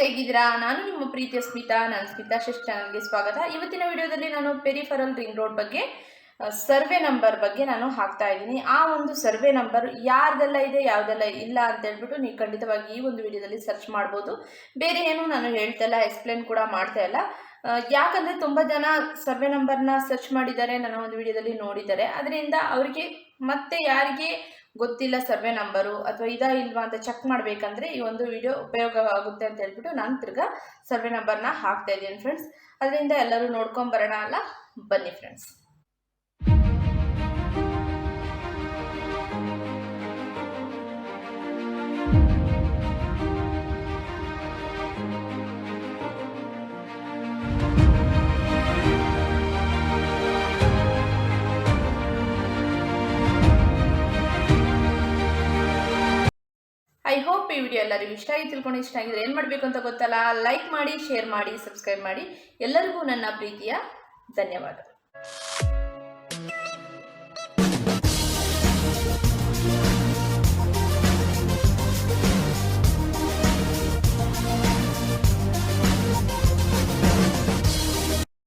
ಹೇಗಿದ್ದೀರಾ? ನಾನು ನಿಮ್ಮ ಪ್ರೀತಿಯ ಸ್ಮಿತಾ. ನಾನು ಸ್ಮಿತಾ ಶೆಸ್ಟ್ ಚಾನಲ್ಗೆ ಸ್ವಾಗತ. ಇವತ್ತಿನ ವಿಡಿಯೋದಲ್ಲಿ ನಾನು ಪೆರಿಫೆರಲ್ ರಿಂಗ್ ರೋಡ್ ಬಗ್ಗೆ ಸರ್ವೆ ನಂಬರ್ ಬಗ್ಗೆ ನಾನು ಹಾಕ್ತಾ ಇದ್ದೀನಿ. ಆ ಒಂದು ಸರ್ವೆ ನಂಬರ್ ಯಾರ್ದೆಲ್ಲ ಇದೆ ಯಾವುದೆಲ್ಲ ಇಲ್ಲ ಅಂತ ಹೇಳ್ಬಿಟ್ಟು ನೀವು ಖಂಡಿತವಾಗಿ ಈ ಒಂದು ವಿಡಿಯೋದಲ್ಲಿ ಸರ್ಚ್ ಮಾಡ್ಬೋದು. ಬೇರೆ ಏನು ನಾನು ಹೇಳ್ತಾ ಇಲ್ಲ, ಎಕ್ಸ್ಪ್ಲೇನ್ ಕೂಡ ಮಾಡ್ತಾ ಇಲ್ಲ. ಯಾಕಂದರೆ ತುಂಬ ಜನ ಸರ್ವೆ ನಂಬರ್ನ ಸರ್ಚ್ ಮಾಡಿದ್ದಾರೆ, ನನ್ನ ಒಂದು ವಿಡಿಯೋದಲ್ಲಿ ನೋಡಿದ್ದಾರೆ. ಅದರಿಂದ ಅವರಿಗೆ ಮತ್ತೆ ಯಾರಿಗೆ ಗೊತ್ತಿಲ್ಲ ಸರ್ವೆ ನಂಬರು ಅಥವಾ ಇದಾ ಇಲ್ವಾ ಅಂತ ಚೆಕ್ ಮಾಡಬೇಕಂದ್ರೆ ಈ ಒಂದು ವಿಡಿಯೋ ಉಪಯೋಗ ಆಗುತ್ತೆ ಅಂತ ಹೇಳ್ಬಿಟ್ಟು ನಾನು ತಿರ್ಗಾ ಸರ್ವೆ ನಂಬರ್ನ ಹಾಕ್ತಾ ಇದ್ದೀನಿ ಫ್ರೆಂಡ್ಸ್. ಅದರಿಂದ ಎಲ್ಲರೂ ನೋಡ್ಕೊಂಬರೋಣ ಅಲ್ಲ, ಬನ್ನಿ ಫ್ರೆಂಡ್ಸ್. ಐ ಹೋಪ್ ಈ ವಿಡಿಯೋ ಎಲ್ಲರಿಗೂ ಇಷ್ಟ ಆಗಿ ತಿಳ್ಕೊಂಡು ಇಷ್ಟ ಆಗಿದ್ರೆ ಏನು ಮಾಡಬೇಕು ಅಂತ ಗೊತ್ತಲ್ಲ, ಲೈಕ್ ಮಾಡಿ, ಶೇರ್ ಮಾಡಿ, ಸಬ್ಸ್ಕ್ರೈಬ್ ಮಾಡಿ. ಎಲ್ಲರಿಗೂ ನನ್ನ ಪ್ರೀತಿಯ ಧನ್ಯವಾದ.